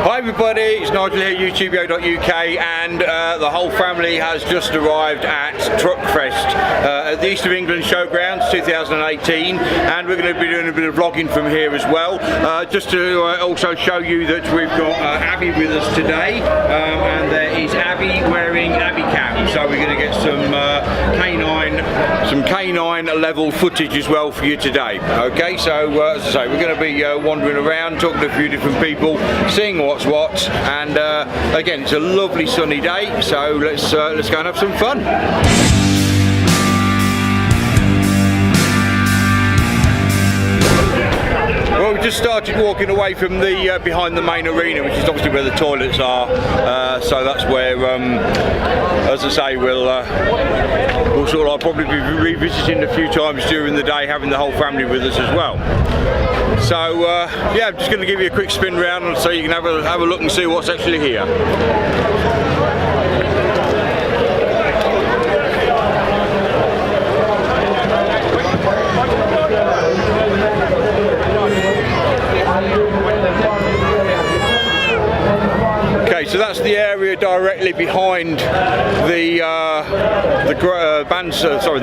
Hi everybody, it's Nigel here, YouTubio.uk, and the whole family has just arrived at Truckfest at the East of England Showground 2018, and we're going to be doing a bit of vlogging from here as well, just to also show you that we've got Abbie with us today, and there is Abbie wearing Abbie Cam, so we're going to get some canine level footage as well for you today. Okay, so as I say, we're going to be wandering around, talking to a few different people, seeing what's what, and again, it's a lovely sunny day, so let's go and have some fun. Well, we just started walking away from the behind the main arena, which is obviously where the toilets are. So that's where, as I say, we'll sort of, I'll probably be revisiting a few times during the day, having the whole family with us as well. So yeah, I'm just going to give you a quick spin round so you can have a look and see what's actually here. So that's the area directly behind the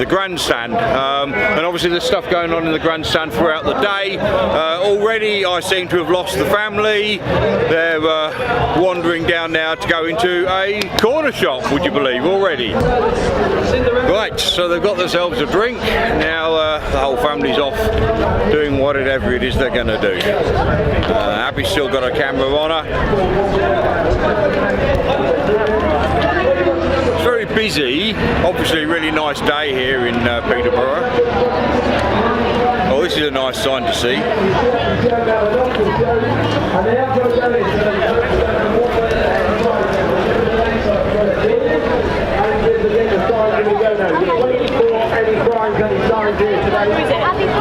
grandstand, and obviously there's stuff going on in the grandstand throughout the day. Already I seem to have lost the family. They're wandering down now to go into a corner shop, would you believe, already. Right, so they've got themselves a drink. Now the whole family's off doing whatever it is they're going to do. Abbie's still got her camera on her. It's very busy, obviously a really nice day here in Peterborough. Oh, this is a nice sign to see.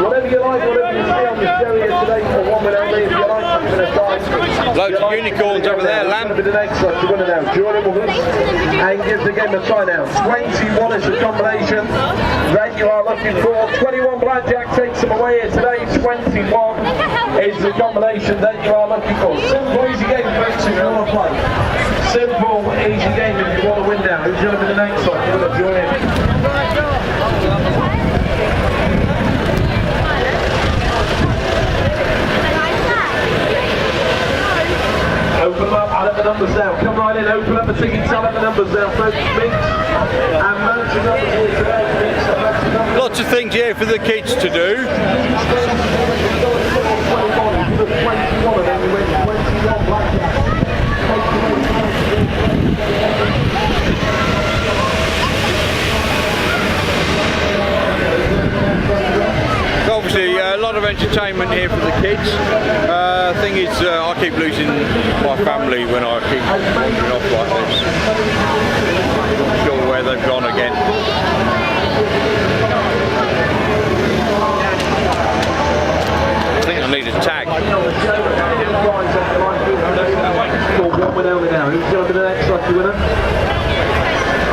Whatever you like, whatever you see on the show here today for one minute, if you like something to sign. Loads of unicorns over there, lamb. The next one, you want to know. Join in with us and give the game a try now. 21 is the combination that you are looking for. 21 blackjack takes them away here today. 21 is the combination that you are looking for. Simple, easy game, folks, if you want to play. Simple, easy game if you want to win now. Who's going to be the next one? You want to join in. Open them up, add up the numbers down. Come right in, open up the tickets, add up the numbers down. Folks, mix and match your numbers here today. Mix and match your numbers. Lots of things here for the kids to do. 21 and then we win 21 blackjack. Obviously a lot of entertainment here for the kids. Thing is, I keep losing my family when I keep wandering off like this. Not sure where they've gone again. I think I need a tag. Who's going to be the next lucky winner?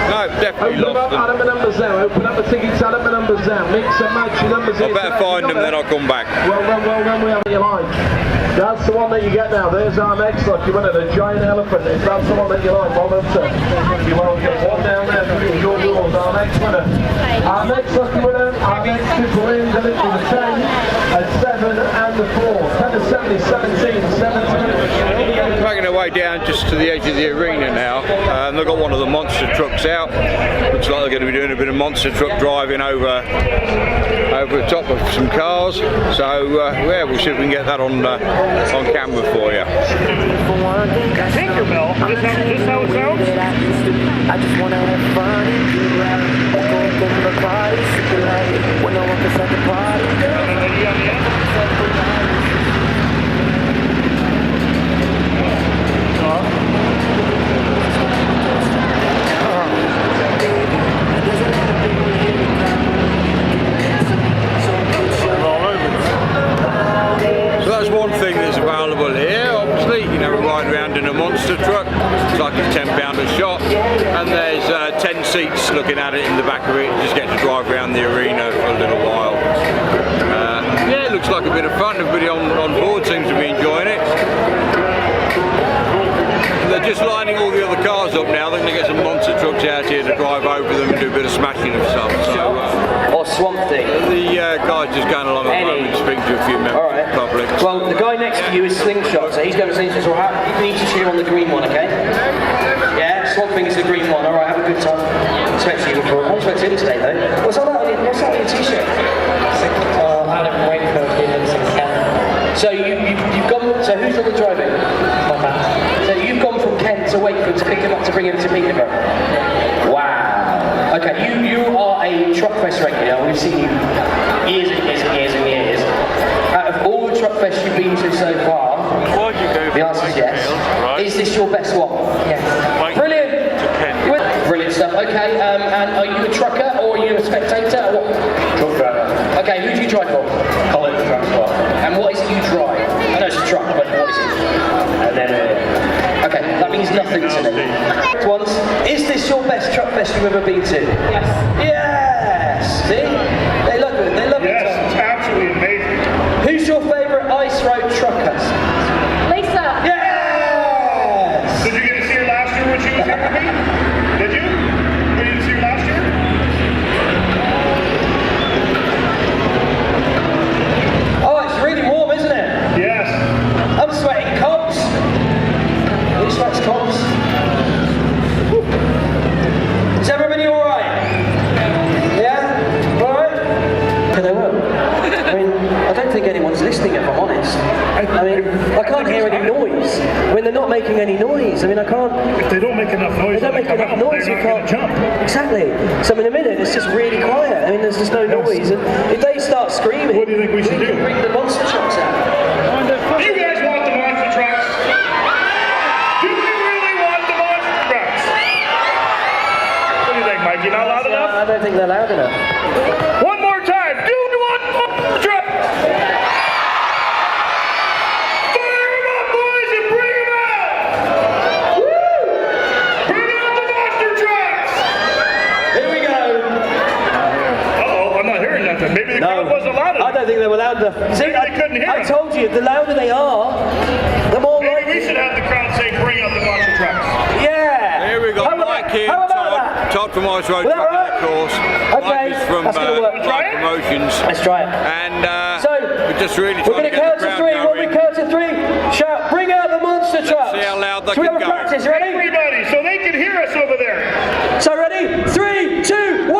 No, definitely open lost them up, add up the numbers down. Open up the tickets, add up the numbers down. Mix and match your numbers here. I better find them, then I'll come back. Well done, we have you like. That's the one that you get now. There's our next lucky winner, the giant elephant. If that's the one that you like, well done, sir. You will get one down there. Your rules. Our next winner. Our next lucky winner. Our next super wins. And it was a 10, a 7, and a 4. 10 to 70, 17, 17. Making our way down just to the edge of the arena now. They've got one of the monster trucks out. Looks like they're going to be doing a bit of monster truck driving over the top of some cars. So yeah, we'll see if we can get that on camera for you. Tinkerbell, just how it sounds? I just want to have fun and be right. Go to the party, super light. When no one can start the party. So that's one thing that's available here. Obviously, you know, we ride around in a monster truck. It's like a £10 a shot, and there's 10 seats looking at it in the back of it. You just get to drive around the arena for a little while. Yeah, it looks like a bit of fun. Everybody on board seems to be enjoying it. lining all the other cars up now. They're going to get some monster trucks out here to drive over them and do a bit of smashing of stuff. So, or Swampthing. The guy's just going along at the moment, speaking to a few members of the public. Well, the guy next to you is Slingshot, so he's going to Slingshot. So you need to cheer on the green one, okay? Yeah, Swampthing is the green one. All right, have a good time. I expect you before. I expect him today, though. What's that on your t-shirt? I haven't waited for a few minutes in Kent. So you've gone. So who's on the driving? My dad. So you've gone from Kent to Wakeford to pick him up to bring him to Peterborough. Wow. Okay, you are a Truckfest regular. We've seen you years and years and years and years. Out of all the Truckfest you've been to so far, the answer is yes. Right. Is this your best one? Yes. Brilliant. Brilliant stuff. Okay, and are you a trucker or are you a spectator? Or what? Truck driver. Okay, who do you drive for? College transport. And what is it you drive? I know it's a truck, but what is it? And then Okay, that means nothing to me. Next ones. Is this your best Truckfest you've ever been to? Yes. Yes! See? They love it. They love it. yes, it's absolutely amazing. Who's your favourite ice road trucker? Lisa. Yes! Did you get to see her last year when she was here with me? Did you? We didn't see her last year? Oh, it's really warm, isn't it? Yes. I'm sweating cobs. Who sweats cobs? Woo. Is everybody alright? Yeah? Alright? Okay, they will. I mean, I don't think anyone's listening if I'm honest. I mean, I can't hear any noise when they're not making any noise. I mean, I can't. If they don't make enough noise, They don't make enough noise, you can't jump. Exactly. So in a minute, it's just really quiet. I mean, there's just no noise. And if they start screaming, What do you think we should do? can bring the monster trucks out. Do you guys want the monster trucks? Do you really want the monster trucks? What do you think, Mike? You not loud enough? I don't think they're loud enough. One more time. Do you want the monster trucks? Fire them up, boys, and bring them out! Woo! Bring out the monster trucks! Here we go. Uh-oh, I'm not hearing nothing. Maybe the crowd wasn't loud enough. I don't think they were loud enough. See, Maybe they couldn't hear I us. told you, the louder they are, the more Maybe likely. we should have the crowd say, bring out the monster trucks. Yeah. Here we go, How about Mike that? here, How about that? Todd from Ice Road Was that Trucking, right? of course. Okay, Mike is from that's gonna work. Live Promotions. Let's try it. And So, we're just really we're trying going to to get count the to crowd three. When we going. count to three, shout, bring out the monster trucks. see how loud they Should we can have a go. practice? You ready? Everybody, so they can hear us over there. So ready? 3, 2, 1.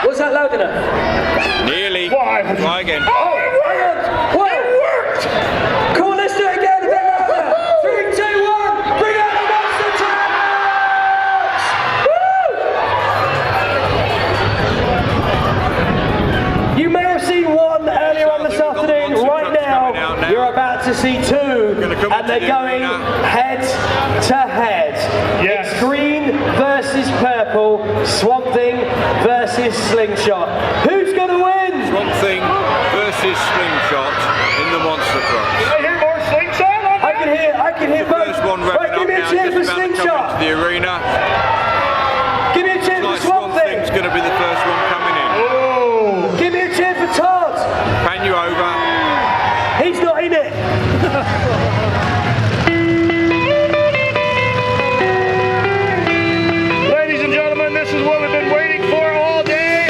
Was that loud enough? Nearly. Why? Try again. Oh, it worked! Whoa. It worked! Come on, let's do it again. A bit louder. 3, 2, 1. Bring out the monster trucks. Woo! You may have seen one earlier on this afternoon. Right now, you're about to see two, and they're going head to head. Yes. It's green versus purple, Swampthing versus Slingshot. Who's going to win? Swampthing versus Slingshot in the monster trucks. Did I hear more slingshot on that? I can hear The both. first one Right, wrapping give up me a now, cheer for just about to come Slingshot. into the arena. Give me a cheer for Like Swampthing. Swampthing's going to be the first one coming in. Oh! Give me a cheer for Todd. Pan you over. He's not in it. Ladies and gentlemen, this is what we've been waiting for all day.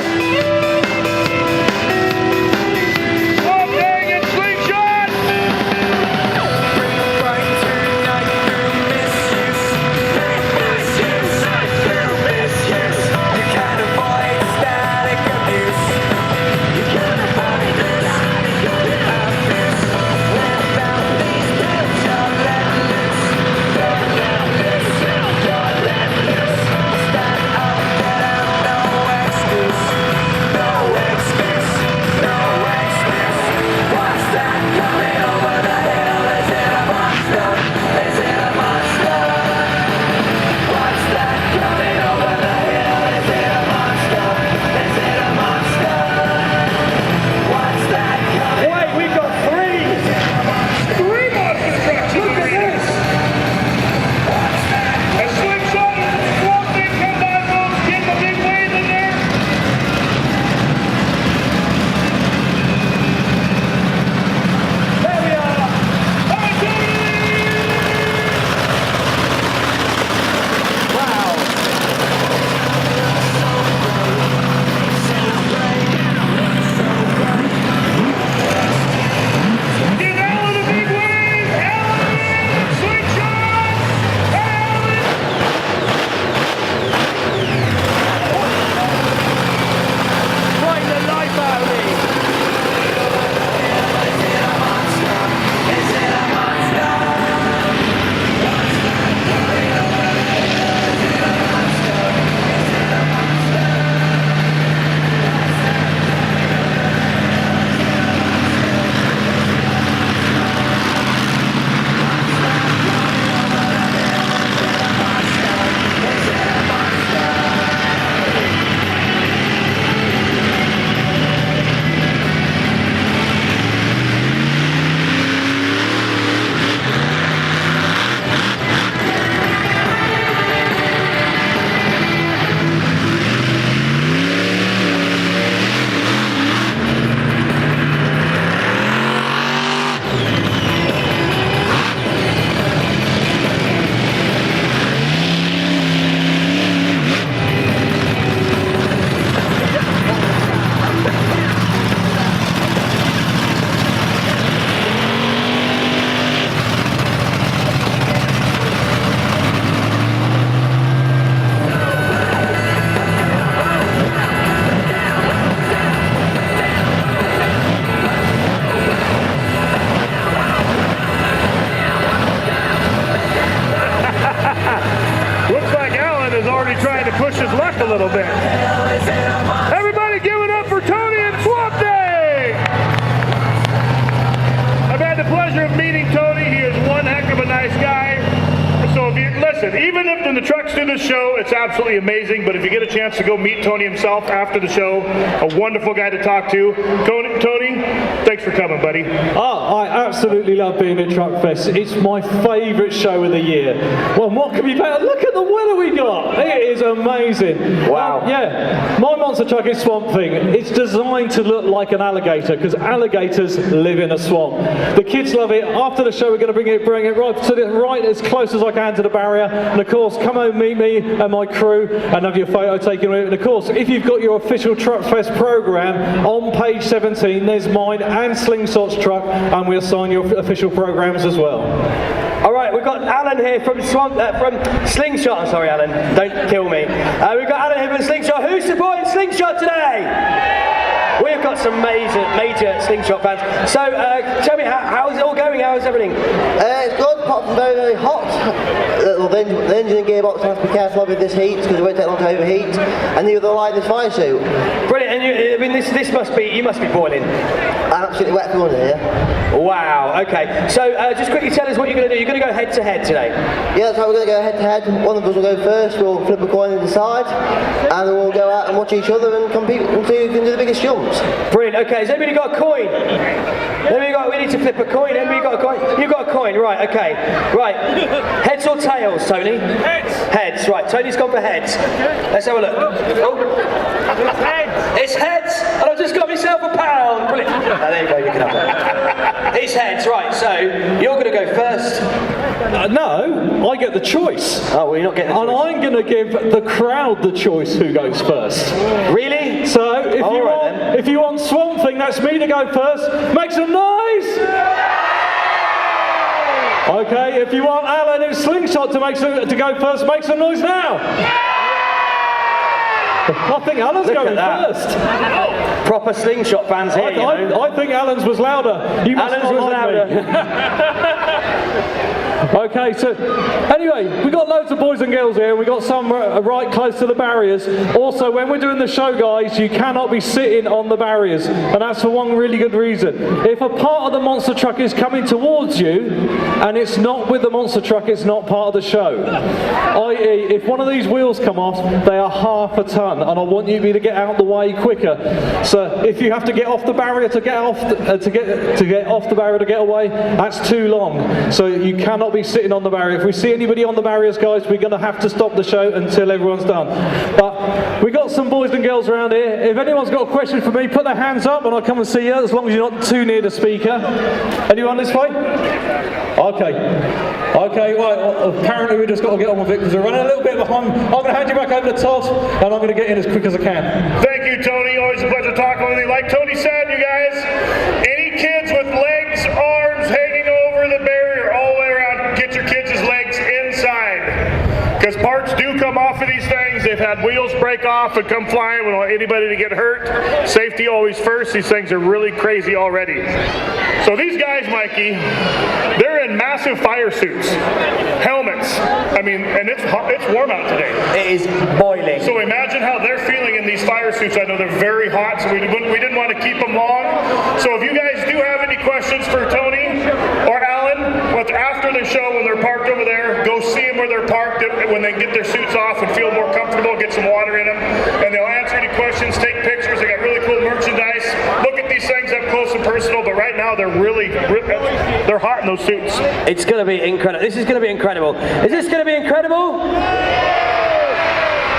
the trucks do the show, it's absolutely amazing, but if you get a chance to go meet Tony himself after the show, a wonderful guy to talk to. Tony, thanks for coming, buddy. Oh, I absolutely love being at Truckfest. It's my favourite show of the year. Well, what could be better? Look at the weather we got. It is amazing. Wow. Yeah, my monster truck is Swampthing. It's designed to look like an alligator because alligators live in a swamp. The kids love it. After the show, we're going to bring it right as close as I can to the barrier. And of course, come home, meet me and my crew, and have your photo taken with it. And of course, if you've got your official Truckfest programme on page 17, there's mine and Slingshot's truck, and we'll sign your official programmes as well. All right, we've got Alan here from Slingshot. I'm sorry, Alan, don't kill me. We've got Alan here from Slingshot. Who's supporting Slingshot today? We've got some major Slingshot fans. So, tell me, how's it all going? How's everything? It's good, apart from very, very hot. The engine and gearbox have to be careful with this heat because it won't take long to overheat. And neither the light in this fire suit. Brilliant. And this must be, you must be boiling. I'm absolutely wet from under here. Wow. Okay. So, just quickly tell us what you're going to do. You're going to go head to head today. Yeah, that's how we're going to go head to head. One of us will go first. We'll flip a coin and decide, and then we'll go out and watch each other and compete and see who can do the biggest jumps. Brilliant. Okay, has anybody got a coin? We need to flip a coin. Anybody got a coin? You've got a coin, right, okay. Right. Heads or tails, Tony? Heads. Heads, right. Tony's gone for heads. Let's have a look. Oh. It's heads. It's heads. And I've just got myself a pound. Brilliant. Oh, there you go, you can have that. It's heads, right. So, you're going to go first. No, I get the choice. Oh, well, you're not getting the choice. And I'm going to give the crowd the choice who goes first. Really? So, if you want Swampthing, that's me to go first. Make some noise! Okay, if you want Alan and Slingshot to go first, make some noise now! I think Alan's going first. Proper Slingshot fans here, I think Alan's was louder. Alan's was louder. Okay, so anyway, we've got loads of boys and girls here, and we've got some right close to the barriers. Also, when we're doing the show, guys, you cannot be sitting on the barriers, and that's for one really good reason. If a part of the monster truck is coming towards you, and it's not with the monster truck, it's not part of the show. I.e., if one of these wheels come off, they are half a ton, and I want you to get out the way quicker. So if you have to get off the barrier to get off to get off the barrier to get away, that's too long. So you cannot be sitting on the barrier. If we see anybody on the barriers, guys, we're going to have to stop the show until everyone's done. But we got some boys and girls around here. If anyone's got a question for me, put their hands up and I'll come and see you, as long as you're not too near the speaker. Anyone this way? Okay, right, apparently we just got to get on with it because we're running a little bit behind. I'm going to hand you back over to Todd and I'm going to get in as quick as I can. Thank you, Tony. Always a pleasure talking with you. Like Tony said, you guys, any kids with legs, arms hanging over the barrier all the way around, get your kids' legs inside. Because parts do come off of these things. They've had wheels break off and come flying. We don't want anybody to get hurt. Safety always first. These things are really crazy already. So these guys, Mikey, they're in massive fire suits, helmets. I mean, and it's hot, it's warm out today. It is boiling. So imagine how they're feeling in these fire suits. I know they're very hot, so we didn't want to keep them long. So if you guys do have any questions for Tony or Alan, after the show when they're parked over there, go see them where they're parked when they get their suits off and feel more comfortable, get some water in them, and they'll answer any questions, take pictures. They got really cool merchandise. Look at these things up close and personal, but right now they're they're hot in those suits. It's going to be incredible. This is going to be incredible. Is this going to be incredible?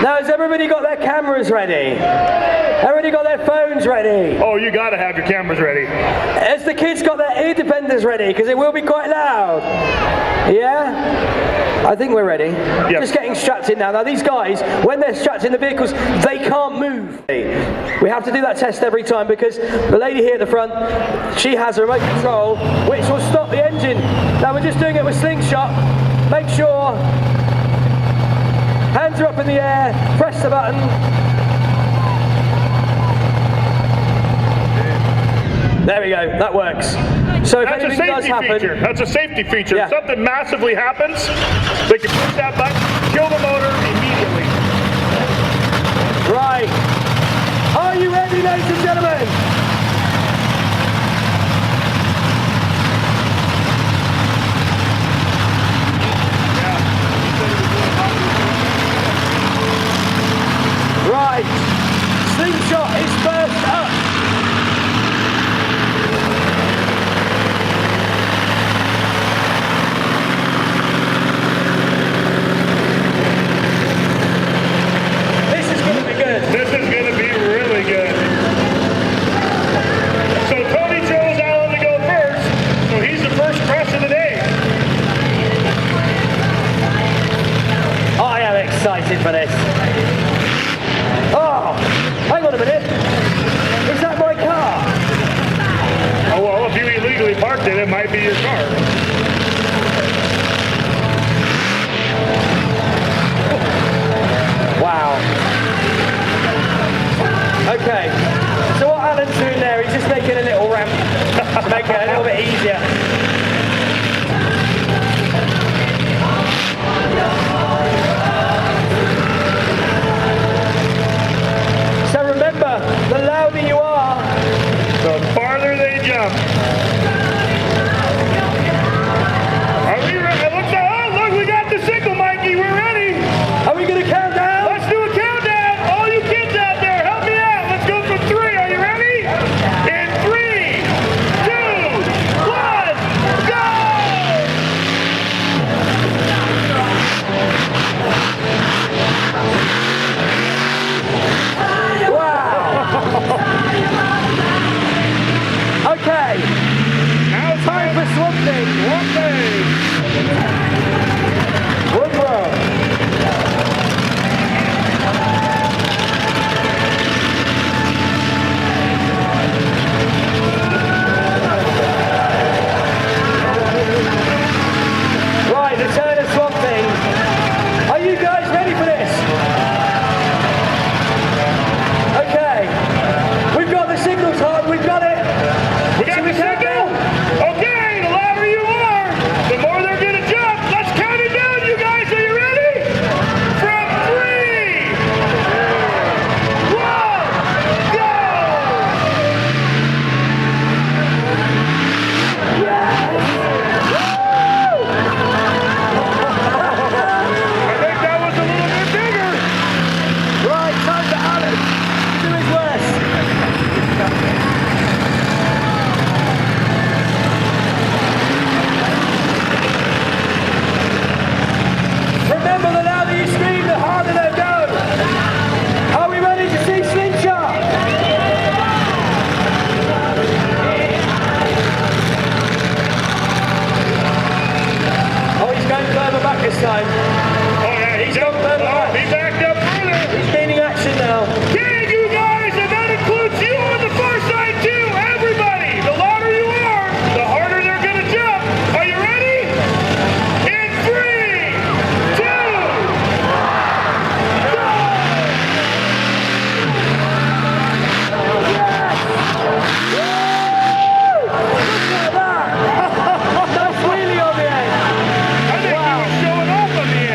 Now, has everybody got their cameras ready? Everybody got their phones ready? Oh, you got to have your cameras ready. Has the kids got their ear defenders ready? Because it will be quite loud. Yeah? I think we're ready. Yep. Just getting strapped in now. Now, these guys, when they're strapped in the vehicles, they can't move. We have to do that test every time because the lady here at the front, she has a remote control which will stop the engine. Now, we're just doing it with Slingshot. Make sure hands are up in the air, press the button. There we go, that works. So if anything does happen... That's a safety feature. Yeah. If something massively happens, they can push that button, kill the motor immediately. Right. Are you ready, ladies and gentlemen? for this. Oh, hang on a minute. Is that my car? Oh, well, if you illegally parked it, it might be your car. Wow. Okay. So what Alan's doing there, he's just making a little ramp to make it a little bit easier. So remember, the louder you are, The farther they jump. Are we ready? It looks like, oh, look, we got the signal, Mikey. We're ready. are we going to count down? Let's do a countdown. All you kids out there, help me out. Let's go for 3. Are you ready? In 3, 2, 1, go! Okay. Now it's Time for Swampthing. Woodrow. Right, the turn of Swampthing. Are you guys ready for this? Okay. We've got the signal time, we've got it. We got the signal? Okay, the louder you are, the more they're gonna jump. Let's count it down, you guys. Are you ready? From 3, 1, go! I think that was a little bit bigger. Right, time for Alan to do his worst. Remember, the louder you scream, the harder they go. Are we ready to see Slingshot? Oh, he's going further back this time. Oh, yeah, He's gone further back. He backed up further. He's gaining action now. Okay, you guys, and that includes you on the far side too. Everybody, the louder you are, the harder they're gonna jump. Are you ready? In 3, 2, go! Nice wheelie on the end. I think he was showing off on the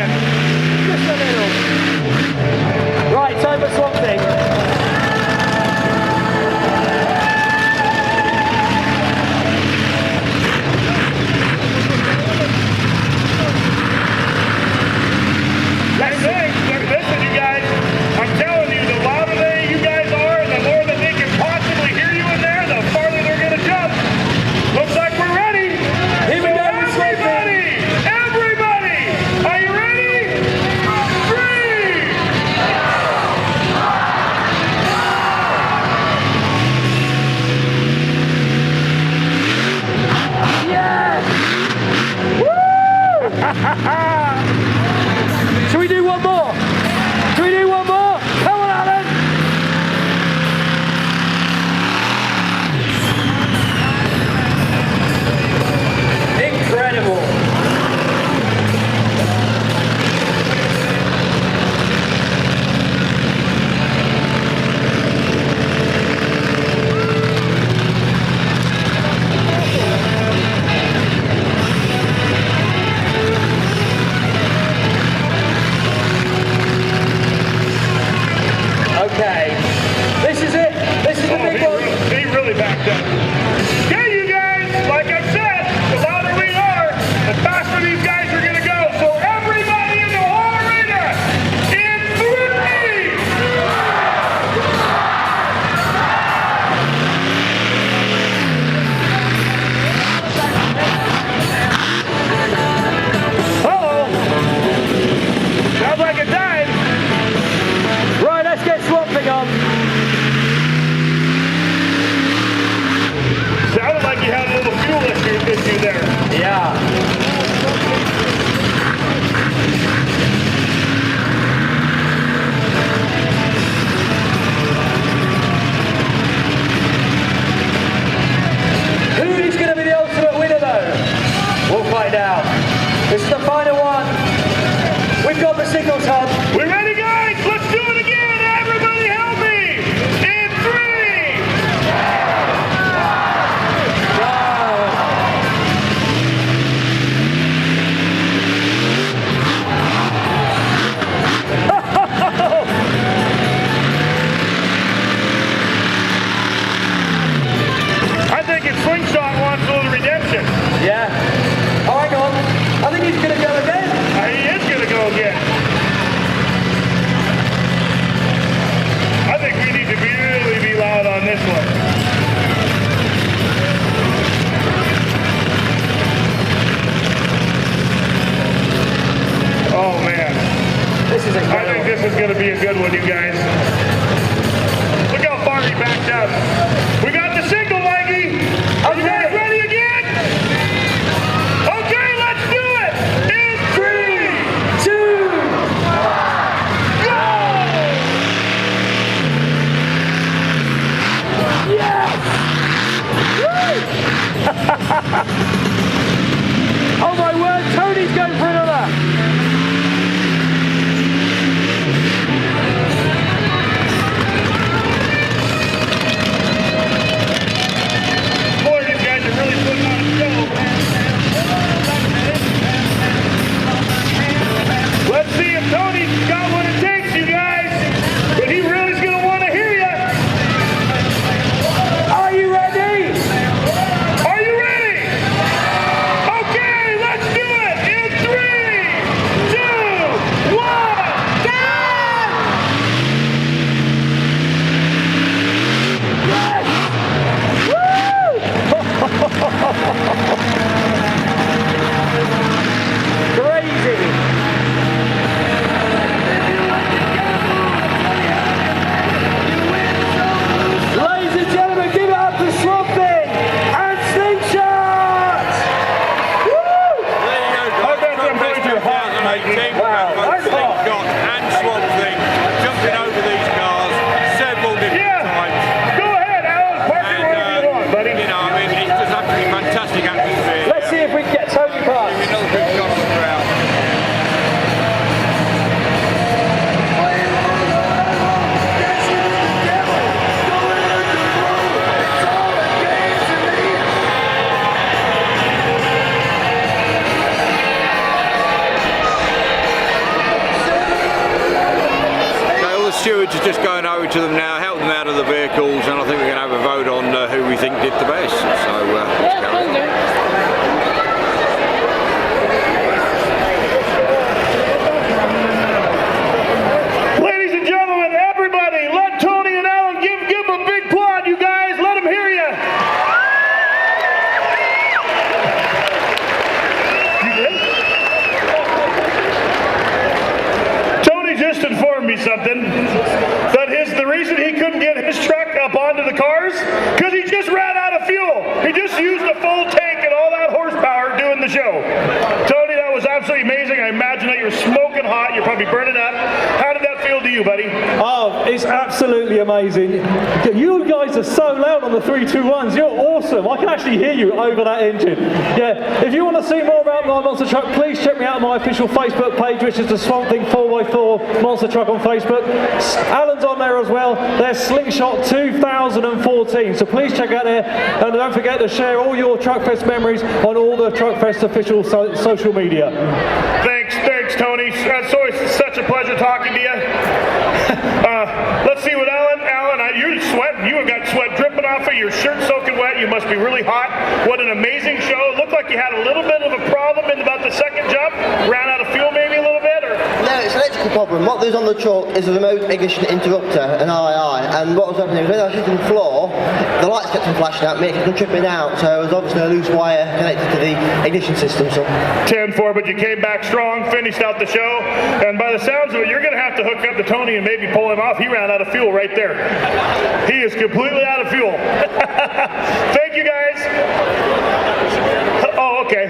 This is the final one. We've got the signals hub. We ready, guys? Let's do it again. Everybody help me. In 3. I think it's Slingshot wants a little redemption. Yeah. Oh, hang on. I think he's going to go again. He is going to go again. I think we need to really be loud on this one. Oh man. This is I incredible. think this is going to be a good one, you guys. Look how far he backed up. We got the signal, Maggie. Are you guys ready again? Okay, let's do it. In 3, 2, go! Yes! Oh my word, Tony's going for another. Boy, these guys are really putting on a show. Let's see if Tony's got what it takes, you guys. But he really is going to want to hear you. Are you ready? Are you ready? Okay, let's do it. In 3, 2, 1, go! Crazy. Ladies and gentlemen, give it up for Swampthing and Slingshot! I bet them boys are hot, Mikey. Wow, that's hot. Slingshot and Swampthing jumping over these cars several different times. Go ahead, Alan. Park it wherever you want, buddy. You know, I mean, it's just absolutely fantastic atmosphere. Let's see if we can get Tony past. Another big shot on the crowd. So all the stewards are just going over to them now, help them out of the vehicles, and I think we're going to have a vote on who we think did the best. So let's carry on. Ladies and gentlemen, everybody, let Tony and Alan give them a big applaud, you guys. Let them hear you. Tony just informed me something. That the reason he couldn't get his truck up onto the cars, because he just ran out of fuel. He just used a full tank and all that horsepower doing the show. Tony, that was absolutely amazing. I imagine that you're smoking hot. You're probably burning up. How did that feel to you, buddy? Oh, it's absolutely amazing. You guys are so loud on the 321s. You're awesome. I can actually hear you over that engine. Yeah. If you want to see more about my monster truck, please check me out on my official Facebook page, which is the Swampthing 4x4 monster truck on Facebook. Alan's on there as well. There's Slingshot 2014. So please check out there, and don't forget to share all your Truckfest memories on all the Truckfest official social media. Thanks, Tony. It's always such a pleasure talking to you. Let's see what Alan, you're sweating. You have got sweat dripping off of your shirt, soaking wet. You must be really hot. What an amazing show. It looked like you had a little bit of a problem in about the second jump. Ran out of fuel maybe a little bit, or? No, it's an electrical problem. What there's on the truck is a remote ignition interrupter, an RII, and what was happening was when I was hitting the floor, the lights kept on flashing at me, it kept on tripping out, so there was obviously a loose wire connected to the ignition system. So 10-4, but you came back strong, finished out the show, and by the sounds of it, you're going to have to hook up to Tony and maybe pull him off. He ran out of fuel right there. He is completely out of fuel. Thank you, guys. Oh, okay.